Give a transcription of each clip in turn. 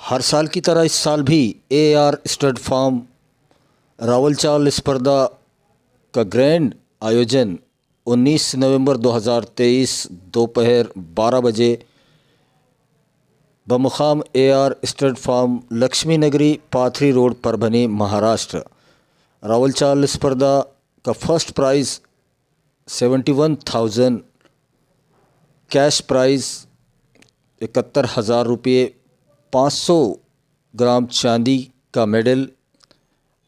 हर साल की तरह इस साल भी AR स्टड फार्म रावलचाल स्पर्धा का ग्रैंड आयोजन 19 नवंबर 2023 दोपहर 12 बजे बमुकाम AR स्टड फार्म लक्ष्मी नगरी पाथरी रोड परभनी महाराष्ट्र। रावलचाल स्पर्धा का फर्स्ट प्राइज़ 71,000, कैश प्राइज़ 71,000 रुपये, 500 ग्राम चांदी का मेडल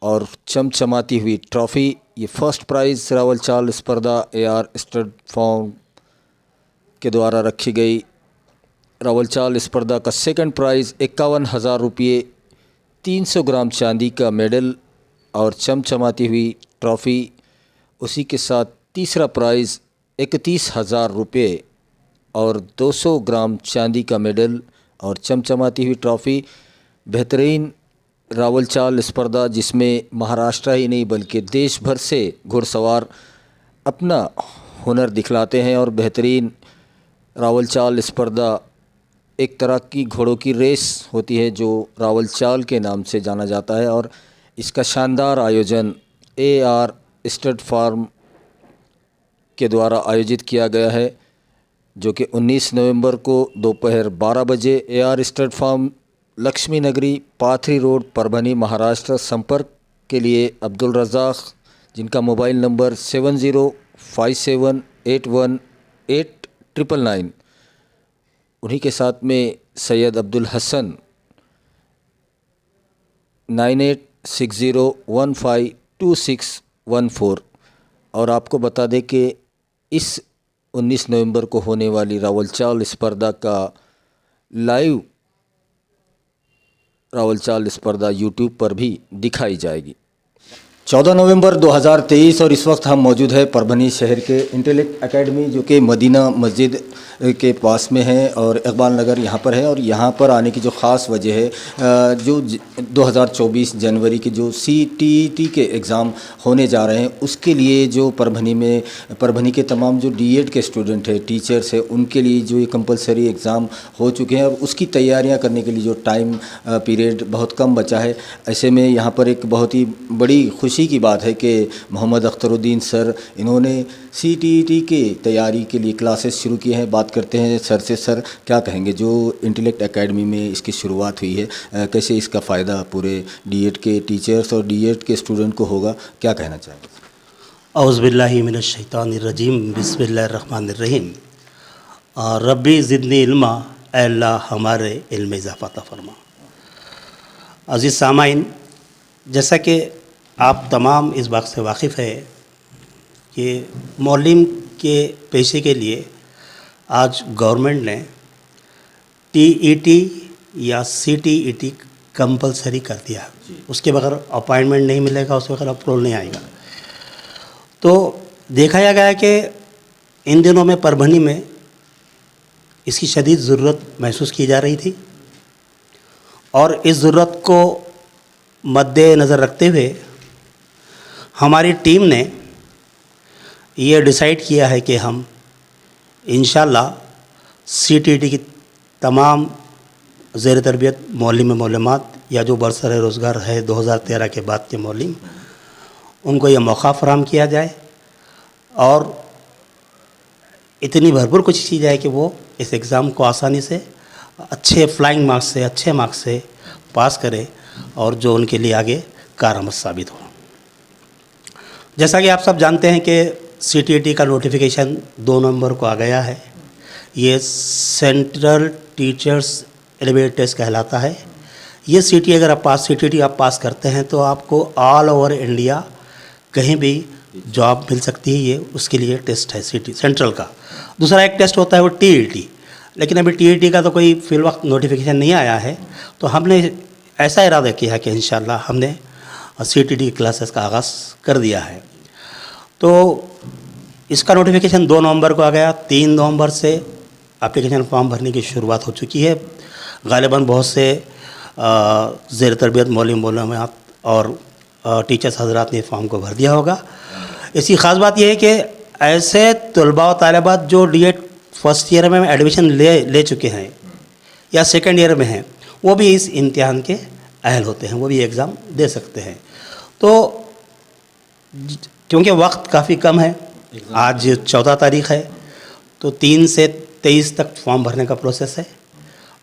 और चमचमाती हुई ट्रॉफ़ी। ये फर्स्ट प्राइज़ रावलचाल स्पर्धा AR स्टड फार्म के द्वारा रखी गई। रावलचाल स्पर्धा का सेकंड प्राइज़ 51,000 रुपये, 300 ग्राम चांदी का मेडल और चमचमाती हुई ट्रॉफ़ी। उसी के साथ तीसरा प्राइज़ 31,000 रुपये और 200 ग्राम चांदी का मेडल और चमचमाती हुई ट्रॉफ़ी। बेहतरीन रावलचाल स्पर्धा जिसमें महाराष्ट्र ही नहीं बल्कि देश भर से घुड़सवार अपना हुनर दिखलाते हैं। और बेहतरीन रावलचाल स्पर्धा एक तरह की घोड़ों की रेस होती है जो रावलचाल के नाम से जाना जाता है। और इसका शानदार आयोजन AR स्टड फार्म के द्वारा आयोजित किया गया है, जो कि 19 नवंबर को दोपहर 12 बजे AR स्टड फार्म लक्ष्मी नगरी पाथरी रोड परभनी महाराष्ट्र। संपर्क के लिए अब्दुल रज़ाक, जिनका मोबाइल नंबर 7057818999, उन्हीं के साथ में सैयद अब्दुल हसन 9860152614। और आपको बता दें कि इस 19 नवंबर को होने वाली रावलचाल स्पर्धा का लाइव रावलचाल स्पर्धा YouTube पर भी दिखाई जाएगी। 14 नवंबर 2023 और इस वक्त हम मौजूद है परभनी शहर के इंटेलेक्ट एकेडमी, जो कि मदीना मस्जिद के पास में है और इकबाल नगर यहाँ पर है। और यहाँ पर आने की जो ख़ास वजह है, जो 2024 जनवरी के जो CTET के एग्ज़ाम होने जा रहे हैं, उसके लिए जो परभनी के तमाम जो DED के स्टूडेंट हैं, टीचर्स हैं, उनके लिए जो ये कंपलसरी एग्ज़ाम हो चुके हैं और उसकी तैयारियाँ करने के लिए जो टाइम पीरियड बहुत कम बचा है। ऐसे में यहाँ पर एक बहुत ही बड़ी खुशी की बात है कि मोहम्मद अख्तरुद्दीन सर, इन्होंने CTET की तैयारी के लिए क्लासेस शुरू किए हैं। बात करते हैं सर से। सर, क्या कहेंगे जो इंटेलेक्ट एकेडमी में इसकी शुरुआत हुई है, कैसे इसका फ़ायदा पूरे DED के टीचर्स और DED के स्टूडेंट को होगा, क्या कहना चाहेंगे? औज़ु बिल्लाहि मिनश शैतानिर रजीम, बिस्मिल्लाहिर रहमानिर रहीम। रब्बी ज़िदनी इल्मा, ऐ अल्लाह हमारे इल्म में इज़ाफ़ा अता फरमा। अज़ीज़ सामाइन, जैसा कि आप तमाम इस बात से वाकिफ़ है कि मौलिम के पेशे के लिए आज गवर्नमेंट ने TET या CTET कंपलसरी कर दिया। उसके बगैर अपॉइंटमेंट नहीं मिलेगा, उसके बगैर अप्रूवल नहीं आएगा। तो देखा गया है कि इन दिनों में परभनी में इसकी शदीद ज़रूरत महसूस की जा रही थी और इस ज़रूरत को मद्देनज़र रखते हुए हमारी टीम ने ये डिसाइड किया है कि हम इंशाल्लाह CTET की तमाम ज़ेर तरबियत मौलिमात या जो बरसर रोज़गार है 2013 के बाद के मौलिम, उनको ये मौका फराहम किया जाए और इतनी भरपूर कोशिश की जाए कि वो इस एग्ज़ाम को आसानी से अच्छे फ्लाइंग मार्क्स से, अच्छे मार्क्स से पास करें और जो उनके लिए आगे कारआमद साबित हो। जैसा कि आप सब जानते हैं कि CTET का नोटिफिकेशन 2 नवंबर को आ गया है। ये सेंट्रल टीचर्स एलिजिबिलिटी टेस्ट कहलाता है। ये CTET आप पास करते हैं तो आपको ऑल ओवर इंडिया कहीं भी जॉब मिल सकती है। ये उसके लिए टेस्ट है सेंट्रल का। दूसरा एक टेस्ट होता है वो TET, लेकिन अभी TET का तो कोई फिल वक्त नोटिफिकेशन नहीं आया है। तो हमने ऐसा इरादा किया कि इंशाल्लाह हमने CTET की क्लासेस का आगाज़ कर दिया है। तो इसका नोटिफिकेशन 2 नवंबर को आ गया। 3 नवंबर से एप्लीकेशन फॉर्म भरने की शुरुआत हो चुकी है। ग़ालिबन बहुत से ज़ेर तरबियत मौलिमात और टीचर्स हज़रात ने फॉर्म को भर दिया होगा। इसकी ख़ास बात यह है कि ऐसे तलबा व तालिबात जो DED फर्स्ट ईयर में एडमिशन ले चुके हैं या सेकेंड ईयर में हैं, वो भी इस इम्तिहान के अहल होते हैं, वो भी एग्ज़ाम दे सकते हैं। तो क्योंकि वक्त काफ़ी कम है, आज 14 तारीख़ है, तो 3 से 23 तक फॉर्म भरने का प्रोसेस है।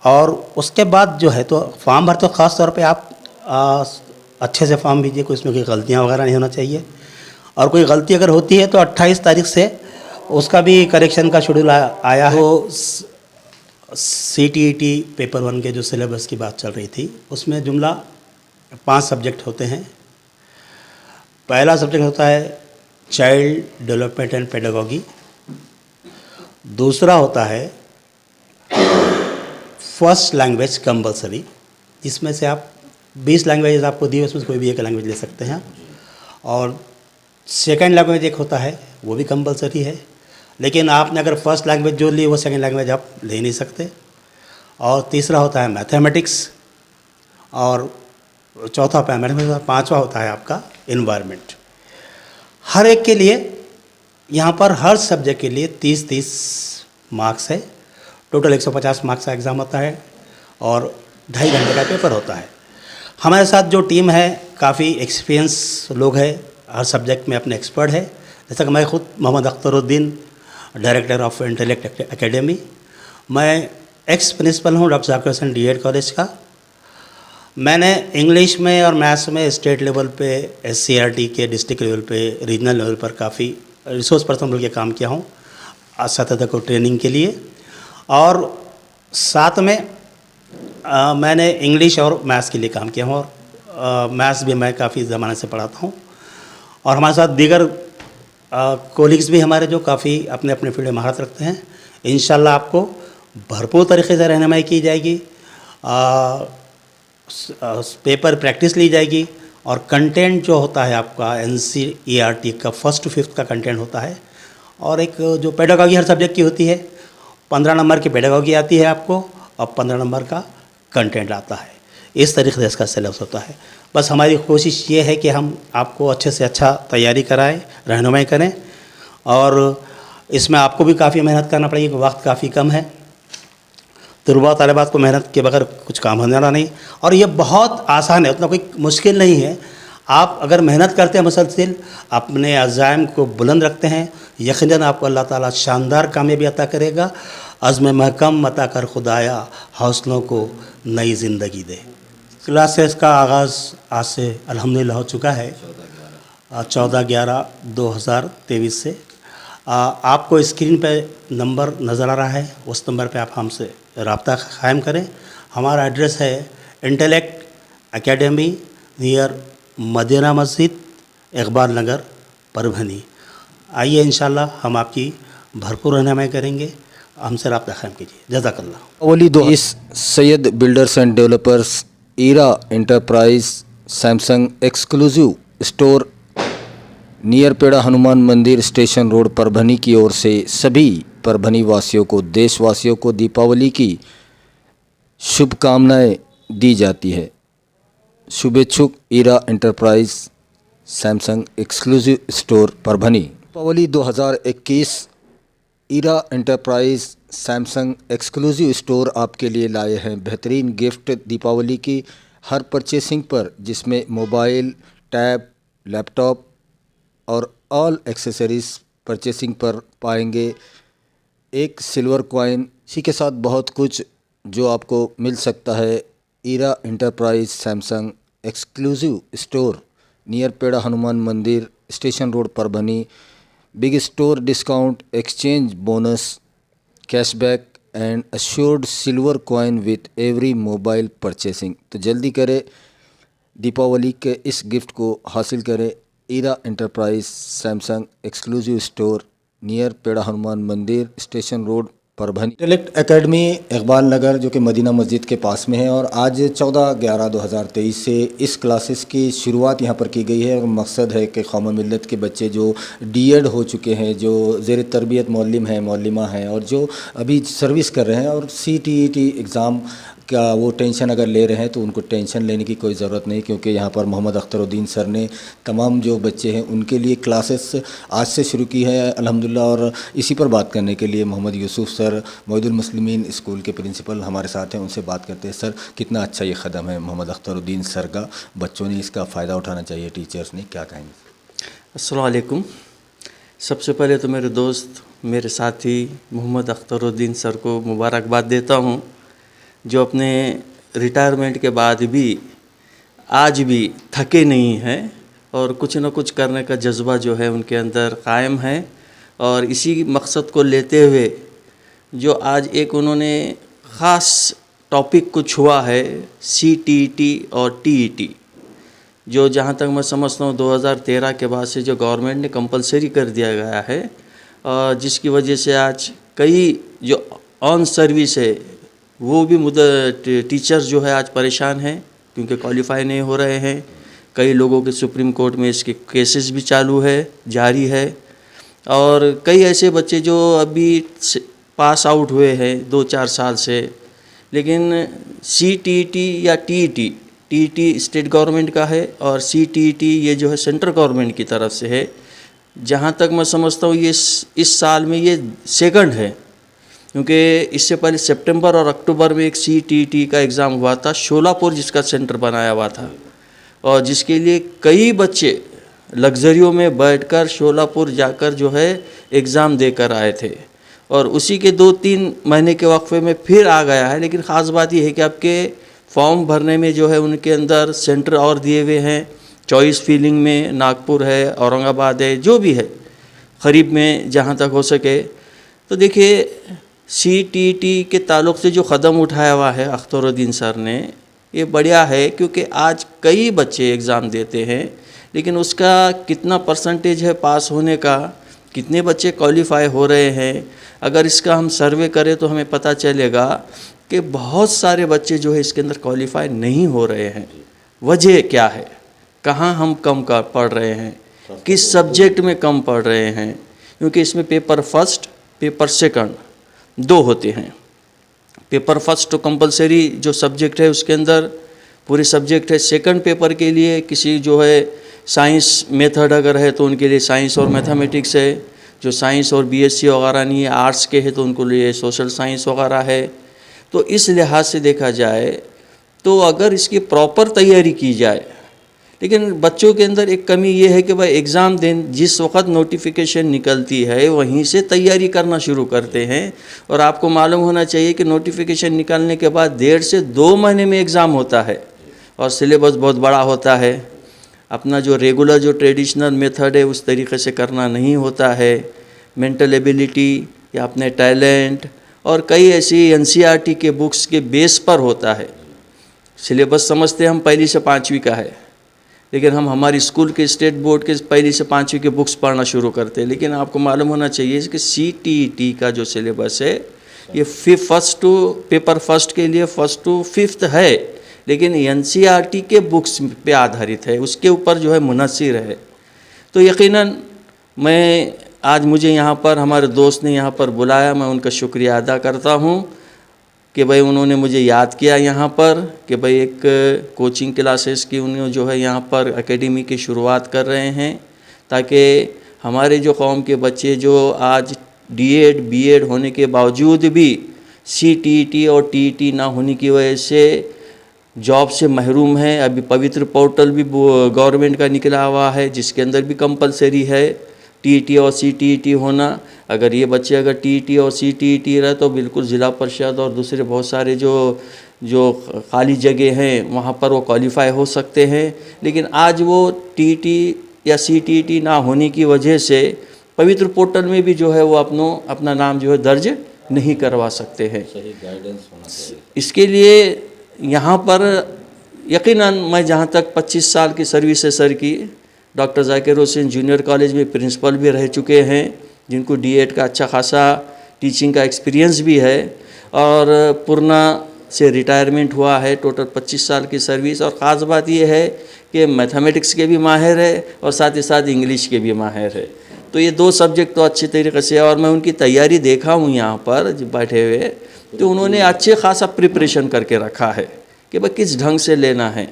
और उसके बाद जो है तो फॉर्म भरते ख़ास तौर पे आप अच्छे से फॉर्म भीजिए, कोई इसमें कोई गलतियाँ वगैरह नहीं होना चाहिए। और कोई गलती अगर होती है तो 28 तारीख से उसका भी करेक्शन का शेड्यूल आया है। तो CTET पेपर 1 के जो सिलेबस की बात चल रही थी, उसमें जुमला 5 सब्जेक्ट होते हैं। पहला सब्जेक्ट होता है चाइल्ड डेवलपमेंट एंड पेडागॉजी, दूसरा होता है फर्स्ट लैंग्वेज कंपलसरी, जिसमें से आप 20 लैंग्वेजेस आपको दी, उसमें से कोई भी एक लैंग्वेज ले सकते हैं। और सेकंड लैंग्वेज एक होता है, वो भी कंपलसरी है, लेकिन आपने अगर फर्स्ट लैंग्वेज जो ली वो सेकंड लैंग्वेज आप ले नहीं सकते। और तीसरा होता है मैथमेटिक्स, और चौथा होता है मैथमेटिक्स, और पाँचवा होता है आपका इन्वायरमेंट। हर एक के लिए यहाँ पर हर सब्जेक्ट के लिए 30-30 मार्क्स है। टोटल 150 मार्क्स का एग्ज़ाम होता है और 2.5 घंटे का पेपर होता है। हमारे साथ जो टीम है काफ़ी एक्सपीरियंस लोग हैं, हर सब्जेक्ट में अपने एक्सपर्ट है। जैसा कि मैं ख़ुद Mohammad Akhtaruddin, director of Intellect Academy, मैं एक्स प्रिंसिपल हूँ doctor Zakir Hussain D.Ed college का। मैंने इंग्लिश में और मैथ्स में स्टेट लेवल पे, SCRT के डिस्ट्रिक्ट लेवल पे, रीजनल लेवल पर काफ़ी रिसोर्स पर्सन बन के काम किया हूँ असतत को ट्रेनिंग के लिए। और साथ में मैंने इंग्लिश और मैथ्स के लिए काम किया हूँ, और मैथ्स भी मैं काफ़ी ज़माने से पढ़ाता हूँ। और हमारे साथ दीगर कोलिग्स भी हमारे जो काफ़ी अपने अपने फील्ड में महारत रखते हैं। इंशाल्लाह आपको भरपूर तरीके से रहनुमाई की जाएगी, पेपर प्रैक्टिस ली जाएगी, और कंटेंट जो होता है आपका NCERT का 1st to 5th का कंटेंट होता है। और एक जो पेडागॉजी हर सब्जेक्ट की होती है, 15 नंबर की पेडागॉजी आती है आपको, और 15 नंबर का कंटेंट आता है। इस तरीके से इसका सिलेबस होता है। बस हमारी कोशिश ये है कि हम आपको अच्छे से अच्छा तैयारी कराएं, रहनुमाई करें। और इसमें आपको भी काफ़ी मेहनत करना पड़ेगी, वक्त काफ़ी कम है। तलबा तालिबात को मेहनत के बगैर कुछ काम होने वाला नहीं। और ये बहुत आसान है, उतना कोई मुश्किल नहीं है। आप अगर मेहनत करते हैं, मुसलसिल अपने अज़ाइम को बुलंद रखते हैं, यकीनन आपको अल्लाह ताला शानदार कामयाबी अता करेगा। अज़्म महकम अता कर खुदाया, हौसलों को नई ज़िंदगी दे। क्लासेस का आगाज़ आज से अल्हम्दुलिल्लाह हो चुका है 14/11/2023 से। आपको स्क्रीन पे नंबर नज़र आ रहा है, उस नंबर पे आप हमसे रब्ता कायम करें। हमारा एड्रेस है इंटेलेक्ट एकेडमी नियर मदीना मस्जिद, इकबाल नगर, परभनी। आइए इंशाल्लाह हम आपकी भरपूर रहनुमाई करेंगे, हमसे रब्ता कायम कीजिए। जज़ाकल्लाह। ओली 20 Syed builders and developers, Eera enterprise, Samsung exclusive store, near Peda Hanuman मंदिर, स्टेशन रोड, परभनी की ओर से सभी परभनी वासियों को, देशवासियों को दीपावली की शुभकामनाएं दी जाती है। शुभेच्छुक, Eera enterprise, Samsung exclusive store, Parbhani. Deepavali 2021 Eera enterprise Samsung exclusive store आपके लिए लाए हैं बेहतरीन गिफ्ट दीपावली की हर परचेसिंग पर, जिसमें मोबाइल, टैब, लैपटॉप और ऑल एक्सेसरीज़ परचेसिंग पर पाएंगे एक सिल्वर कॉइन। इसी के साथ बहुत कुछ जो आपको मिल सकता है। Eera enterprise Samsung exclusive store, near Peda Hanuman मंदिर, station road, Parbhani. Big store discount, exchange bonus, cashback and assured silver coin with every mobile purchasing. तो जल्दी करें, दीपावली के इस गिफ्ट को हासिल करें। Eera enterprise Samsung exclusive store, near Peda Hanuman मंदिर, station road, Parbhani. Intellect Academy Iqbal Nagar, जो कि मदीना मस्जिद के पास में है। और आज 14/11/2023 से इस क्लासेस की शुरुआत यहाँ पर की गई है। और मकसद है कि कौम मिल्लत के बच्चे जो D.Ed हो चुके हैं, जो ज़ेर तरबियत मौल्लिम हैं, मौल्लिमा हैं, और जो अभी सर्विस कर रहे हैं और CTET एग्ज़ाम का वो टेंशन अगर ले रहे हैं तो उनको टेंशन लेने की कोई ज़रूरत नहीं, क्योंकि यहाँ पर मोहम्मद अख्तरुद्दीन सर ने तमाम जो बच्चे हैं उनके लिए क्लासेस आज से शुरू की है अल्हम्दुलिल्लाह। और इसी पर बात करने के लिए मोहम्मद यूसुफ सर मोइदुल मुस्लिमीन स्कूल के प्रिंसिपल हमारे साथ हैं, उनसे बात करते हैं। सर, कितना अच्छा ये कदम है मोहम्मद अख्तरुद्दीन सर का, बच्चों ने इसका फ़ायदा उठाना चाहिए, टीचर्स ने, क्या कहेंगे? अस्सलाम वालेकुम। सबसे पहले तो मेरे दोस्त, मेरे साथी मोहम्मद अख्तरुद्दीन सर को मुबारकबाद देता हूँ, जो अपने रिटायरमेंट के बाद भी आज भी थके नहीं हैं और कुछ न कुछ करने का जज्बा जो है उनके अंदर कायम है। और इसी मकसद को लेते हुए जो आज एक उन्होंने ख़ास टॉपिक को छुआ है, CTET और TET, जो जहाँ तक मैं समझता हूँ 2013 के बाद से जो गवर्नमेंट ने कंपलसरी कर दिया गया है, और जिसकी वजह से आज कई जो ऑन सर्विस है वो भी टीचर्स जो है आज परेशान हैं क्योंकि क्वालिफाई नहीं हो रहे हैं। कई लोगों के सुप्रीम कोर्ट में इसके केसेस भी चालू है, जारी है। और कई ऐसे बच्चे जो अभी पास आउट हुए हैं 2-4 साल से, लेकिन CTET या TET स्टेट गवर्नमेंट का है और CTET ये जो है सेंट्रल गवर्नमेंट की तरफ से है। जहाँ तक मैं समझता हूँ ये इस साल में ये सेकंड है, क्योंकि इससे पहले सितंबर और अक्टूबर में एक CTET का एग्ज़ाम हुआ था, शोलापुर जिसका सेंटर बनाया हुआ था, और जिसके लिए कई बच्चे लग्जरियों में बैठकर शोलापुर जाकर जो है एग्ज़ाम देकर आए थे। और उसी के 2-3 महीने के वक्फे में फिर आ गया है। लेकिन ख़ास बात यह है कि आपके फॉर्म भरने में जो है उनके अंदर सेंटर और दिए हुए हैं। चॉइस फीलिंग में नागपुर है, औरंगाबाद है, जो भी है करीब में जहाँ तक हो सके। तो देखिए CTET के ताल्लुक़ से जो कदम उठाया हुआ है अख्तरुद्दीन सर ने, ये बढ़िया है, क्योंकि आज कई बच्चे एग्ज़ाम देते हैं लेकिन उसका कितना परसेंटेज है पास होने का, कितने बच्चे क्वालिफाई हो रहे हैं, अगर इसका हम सर्वे करें तो हमें पता चलेगा कि बहुत सारे बच्चे जो है इसके अंदर क्वालिफाई नहीं हो रहे हैं। वजह क्या है, कहाँ हम कम पढ़ रहे हैं, किस सब्जेक्ट में कम पढ़ रहे हैं? क्योंकि इसमें पेपर फर्स्ट, पेपर सेकंड 2 होते हैं। पेपर फर्स्ट तो कंपलसरी जो सब्जेक्ट है उसके अंदर पूरे सब्जेक्ट है। सेकंड पेपर के लिए किसी जो है साइंस मेथड अगर है तो उनके लिए साइंस और मैथमेटिक्स है। जो साइंस और BSc वगैरह नहीं है, आर्ट्स के है तो उनको लिए सोशल साइंस वगैरह है। तो इस लिहाज से देखा जाए तो अगर इसकी प्रॉपर तैयारी की जाए, लेकिन बच्चों के अंदर एक कमी ये है कि भाई एग्ज़ाम दिन जिस वक्त नोटिफिकेशन निकलती है वहीं से तैयारी करना शुरू करते हैं। और आपको मालूम होना चाहिए कि नोटिफिकेशन निकलने के बाद 1.5 से 2 महीने में एग्ज़ाम होता है और सिलेबस बहुत बड़ा होता है। अपना जो रेगुलर जो ट्रेडिशनल मेथड है उस तरीके से करना नहीं होता है। मेंटल एबिलिटी या अपने टैलेंट और कई ऐसी NCERT के बुक्स के बेस पर होता है। सिलेबस समझते हम 1ली से 5वीं का है, लेकिन हम हमारी स्कूल के स्टेट बोर्ड के 1ली से 5वीं के बुक्स पढ़ना शुरू करते हैं। लेकिन आपको मालूम होना चाहिए कि CTET का जो सिलेबस है ये पेपर फर्स्ट के लिए 1st to 5th है, लेकिन NCERT के बुक्स पे आधारित है, उसके ऊपर जो है मुनस्सिर है। तो यकीनन मैं आज मुझे यहाँ पर हमारे दोस्त ने यहाँ पर बुलाया, मैं उनका शुक्रिया अदा करता हूँ कि भाई उन्होंने मुझे याद किया यहाँ पर कि भाई एक कोचिंग क्लासेस की उन्होंने जो है यहाँ पर एकेडमी की शुरुआत कर रहे हैं, ताकि हमारे जो कौम के बच्चे जो आज D.Ed B.Ed होने के बावजूद भी CTET और TET ना होने की वजह से जॉब से महरूम हैं। अभी पवित्र पोर्टल भी गवर्नमेंट का निकला हुआ है जिसके अंदर भी कंपलसरी है TET और CTET होना। अगर ये बच्चे अगर TET और CTET रहे तो बिल्कुल ज़िला परिषद और दूसरे बहुत सारे जो खाली जगह हैं वहाँ पर वो क्वालिफाई हो सकते हैं। लेकिन आज वो TET या CTET ना होने की वजह से पवित्र पोर्टल में भी जो है वो अपना नाम जो है दर्ज नहीं करवा सकते हैं। सही गाइडेंस होना चाहिए। इसके लिए यहाँ पर यकीनन मैं जहाँ तक 25 साल की सर्विस है सर की, doctor Zakir Hussain junior college में प्रिंसिपल भी रह चुके हैं, जिनको D.Ed का अच्छा खासा टीचिंग का एक्सपीरियंस भी है, और पूर्णा से रिटायरमेंट हुआ है। टोटल 25 साल की सर्विस। और ख़ास बात यह है कि मैथमेटिक्स के भी माहिर है और साथ ही साथ इंग्लिश के भी माहिर है। तो ये 2 सब्जेक्ट तो अच्छे तरीके से, और मैं उनकी तैयारी देखा हूँ यहाँ पर जब बैठे हुए, तो उन्होंने अच्छे खासा प्रिपरेशन करके रखा है कि भाई किस ढंग से लेना है,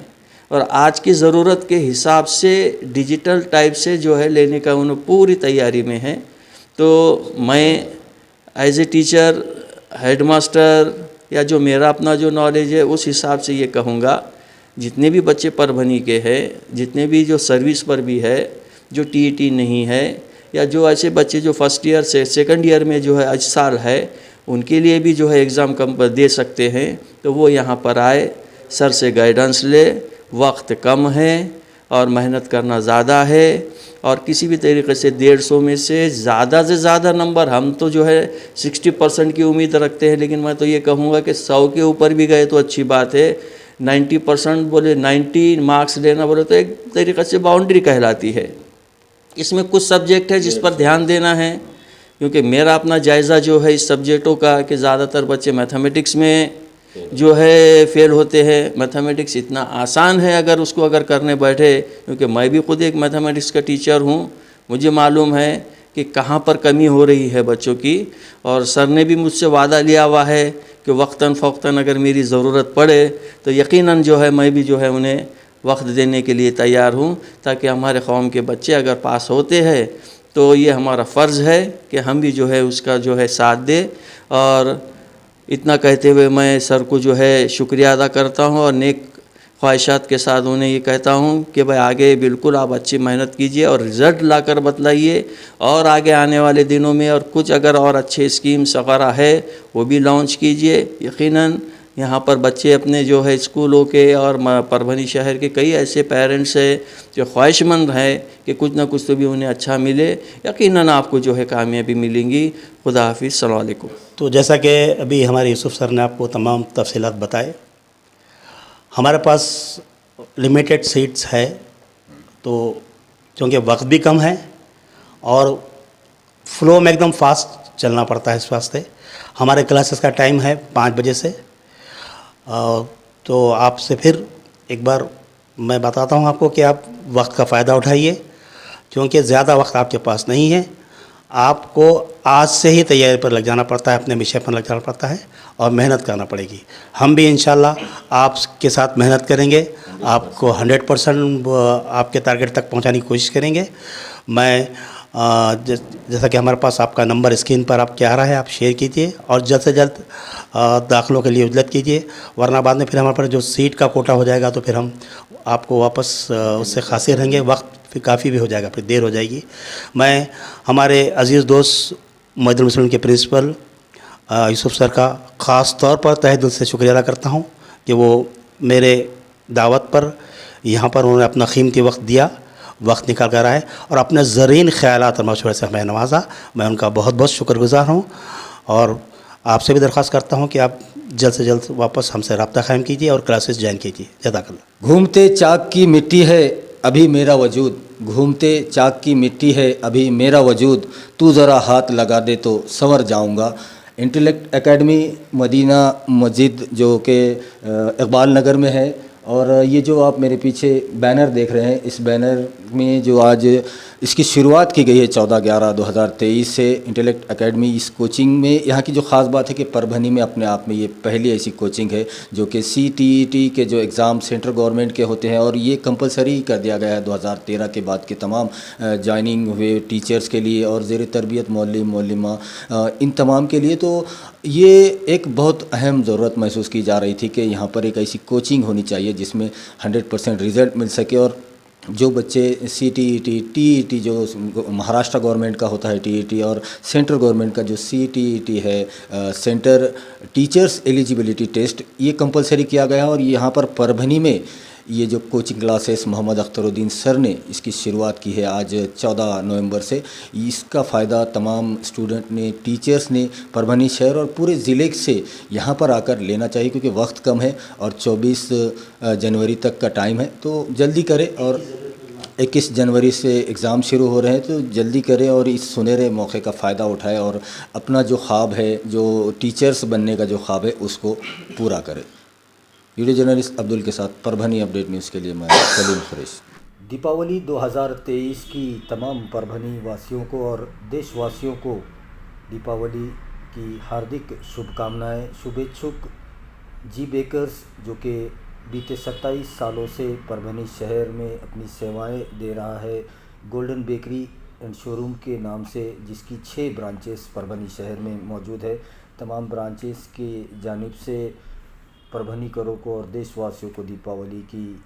और आज की ज़रूरत के हिसाब से डिजिटल टाइप से जो है लेने का उन्होंने पूरी तैयारी में है। तो मैं एज ए टीचर, हेडमास्टर, या जो मेरा अपना जो नॉलेज है उस हिसाब से ये कहूँगा, जितने भी बच्चे परभनी के हैं, जितने भी जो सर्विस पर भी है, जो टीईटी नहीं है, या जो ऐसे बच्चे जो फर्स्ट ईयर से सेकंड ईयर में जो है आज साल है, उनके लिए भी जो है एग्ज़ाम कम दे सकते हैं, तो वो यहाँ पर आए, सर से गाइडेंस ले। वक्त कम है और मेहनत करना ज़्यादा है, और किसी भी तरीके से 150 में से ज़्यादा नंबर, हम तो जो है 60% की उम्मीद रखते हैं, लेकिन मैं तो ये कहूँगा कि 100 के ऊपर भी गए तो अच्छी बात है। 90% बोले 90 मार्क्स लेना बोले तो एक तरीक़े से बाउंड्री कहलाती है। इसमें कुछ सब्जेक्ट है जिस पर ध्यान देना है, क्योंकि मेरा अपना जायज़ा जो है इस सब्जेक्टों का कि ज़्यादातर बच्चे मैथमेटिक्स में जो है फेल होते हैं। मैथमेटिक्स इतना आसान है अगर उसको करने बैठे, क्योंकि मैं भी खुद एक मैथमेटिक्स का टीचर हूँ, मुझे मालूम है कि कहाँ पर कमी हो रही है बच्चों की, और सर ने भी मुझसे वादा लिया हुआ है कि वक्तन फ़ौक़तन अगर मेरी ज़रूरत पड़े तो यकीनन जो है मैं भी जो है उन्हें वक्त देने के लिए तैयार हूँ, ताकि हमारे कौम के बच्चे अगर पास होते हैं तो ये हमारा फ़र्ज़ है कि हम भी जो है उसका जो है साथ दें। और इतना कहते हुए मैं सर को जो है शुक्रिया अदा करता हूँ, और नेक ख्वाहिशात के साथ उन्हें ये कहता हूँ कि भाई आगे बिल्कुल आप अच्छी मेहनत कीजिए और रिज़ल्ट लाकर बतलाइए, और आगे आने वाले दिनों में और कुछ अगर और अच्छे स्कीम्स वगैरह है वो भी लॉन्च कीजिए। यकीनन यहाँ पर बच्चे अपने जो है स्कूलों के और परभनी शहर के कई ऐसे पेरेंट्स हैं जो ख्वाहिशमंद हैं कि कुछ ना कुछ तो भी उन्हें अच्छा मिले। यकीनन आपको जो है कामयाबी मिलेंगी। खुदा हाफिज़, अस्सलाम वालेकुम। तो जैसा कि अभी हमारे यूसुफ सर ने आपको तमाम तफसीलात बताए, हमारे पास लिमिटेड सीट्स है, तो क्योंकि वक्त भी कम है और फ्लो में एकदम फास्ट चलना पड़ता है, इस वास्ते हमारे क्लासेस का टाइम है 5 बजे से। तो आपसे फिर एक बार मैं बताता हूँ आपको कि आप वक्त का फ़ायदा उठाइए, क्योंकि ज़्यादा वक्त आपके पास नहीं है। आपको आज से ही तैयारी पर लग जाना पड़ता है, अपने विषय पर लग जाना पड़ता है और मेहनत करना पड़ेगी। हम भी इंशाल्लाह आपके साथ मेहनत करेंगे, आपको 100% आपके टारगेट तक पहुंचाने की कोशिश करेंगे। मैं जैसा कि हमारे पास आपका नंबर स्क्रीन पर आपके आ रहा है, आप शेयर कीजिए और जल्द से जल्द दाखिलों के लिए उजलत कीजिए, वरना बाद में फिर हमारे पास जो सीट का कोटा हो जाएगा तो फिर हम आपको वापस उससे खासे रहेंगे, वक्त फिर काफ़ी भी हो जाएगा, फिर देर हो जाएगी। मैं हमारे अज़ीज़ दोस्त मदीना मुस्लिम के प्रिंसिपल यूसुफ सर का ख़ास तौर पर तहे दिल से शुक्रिया अदा करता हूँ कि वो मेरे दावत पर यहाँ पर उन्होंने अपना कीमती वक्त दिया, वक्त निकाल कर आए और अपने ज़रीन ख़यालात और मशवरे से हमें नवाजा। मैं उनका बहुत बहुत शुक्रगुज़ार हूँ और आपसे भी दरख्वास्त करता हूँ कि आप जल्द से जल्द वापस हमसे रब्ता कायम कीजिए और क्लासेस ज्वाइन कीजिए। जज़ाकल्लाह। घूमते चाक की मिट्टी है अभी मेरा वजूद, घूमते चाक की मिट्टी है अभी मेरा वजूद, तू ज़रा हाथ लगा दे तो संवर जाऊंगा। इंटेलेक्ट एकेडमी मदीना मस्जिद जो कि इकबाल नगर में है, और ये जो आप मेरे पीछे बैनर देख रहे हैं, इस बैनर में जो आज इसकी शुरुआत की गई है 14/11/2023 से इंटेलेक्ट एकेडमी। इस कोचिंग में यहाँ की जो ख़ास बात है कि परभनी में अपने आप में ये पहली ऐसी कोचिंग है जो कि CTET के जो एग्ज़ाम सेंट्रल गवर्नमेंट के होते हैं और ये कंपलसरी कर दिया गया है 2013 के बाद के तमाम ज्वाइनिंग हुए टीचर्स के लिए और ज़ेर तरबियत मौलम मौलमा इन तमाम के लिए। तो ये एक बहुत अहम ज़रूरत महसूस की जा रही थी कि यहाँ पर एक ऐसी कोचिंग होनी चाहिए जिसमें 100% रिज़ल्ट मिल सके, और जो बच्चे CTET TET जो महाराष्ट्र गवर्नमेंट का होता है TET और सेंट्रल गवर्नमेंट का जो CTET है सेंटर टीचर्स एलिजिबिलिटी टेस्ट, ये कंपलसरी किया गया है। और यहाँ पर परभनी में ये जो कोचिंग क्लासेस मोहम्मद अख्तरुद्दीन सर ने इसकी शुरुआत की है आज 14 नवंबर से। इसका फ़ायदा तमाम स्टूडेंट ने, टीचर्स ने परभनी शहर और पूरे ज़िले से यहाँ पर आकर लेना चाहिए, क्योंकि वक्त कम है और 24 जनवरी तक का टाइम है। तो जल्दी करें, और 21 जनवरी से एग्ज़ाम शुरू हो रहे हैं, तो जल्दी करें और इस सुनहरे मौके का फ़ायदा उठाएं और अपना जो ख्वाब है, जो टीचर्स बनने का जो ख्वाब है, उसको पूरा करें। वीडियो जर्नलिस्ट अब्दुल के साथ परभनी अपडेट न्यूज़ के लिए मैं सलीम कुरैशी। दीपावली 2023 की तमाम परभनी वासियों को और देशवासियों को दीपावली की हार्दिक शुभकामनाएं। शुभेच्छुक जी बेकर्स जो कि बीते 27 सालों से परभनी शहर में अपनी सेवाएं दे रहा है, गोल्डन बेकरी एंड शोरूम के नाम से, जिसकी 6 ब्रांचेस परभनी शहर में मौजूद है। तमाम ब्रांचेस की जानिब से परभनीकरों को और देशवासियों को दीपावली की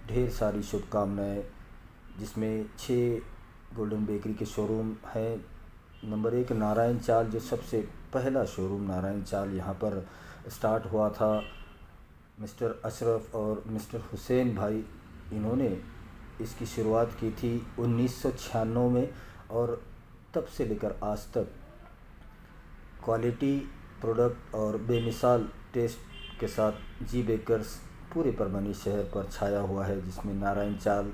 ढेर सारी शुभकामनाएं, जिसमें 6 गोल्डन बेकरी के शोरूम हैं। नंबर 1 नारायण चाल, जो सबसे पहला शोरूम नारायण चाल यहाँ पर स्टार्ट हुआ था। मिस्टर अशरफ और मिस्टर हुसैन भाई, इन्होंने इसकी शुरुआत की थी 1996 में, और तब से लेकर आज तक क्वालिटी प्रोडक्ट और बेमिसाल टेस्ट के साथ जी बेकर्स पूरे परभनी शहर पर छाया हुआ है, जिसमें नारायण चाल,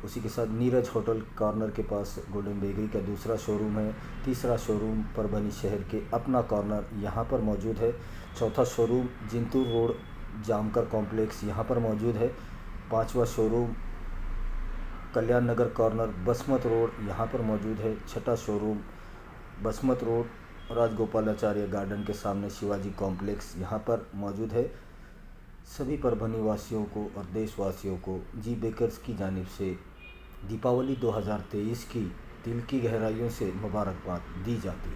उसी के साथ नीरज होटल कॉर्नर के पास गोल्डन बेकरी का दूसरा शोरूम है। तीसरा शोरूम परभनी शहर के अपना कॉर्नर यहाँ पर मौजूद है। चौथा showroom Jintur road Jamkar complex यहाँ पर मौजूद है। 5वां शोरूम कल्याण नगर कॉर्नर बसमत रोड यहाँ पर मौजूद है। 6ठा showroom Basmat road Rajagopalachari garden के सामने शिवाजी कॉम्प्लेक्स यहाँ पर मौजूद है। सभी परभनी वासियों को और देशवासियों को जी बेकर्स की जानिब से दीपावली 2023 की दिल की गहराइयों से मुबारकबाद दी जाती है।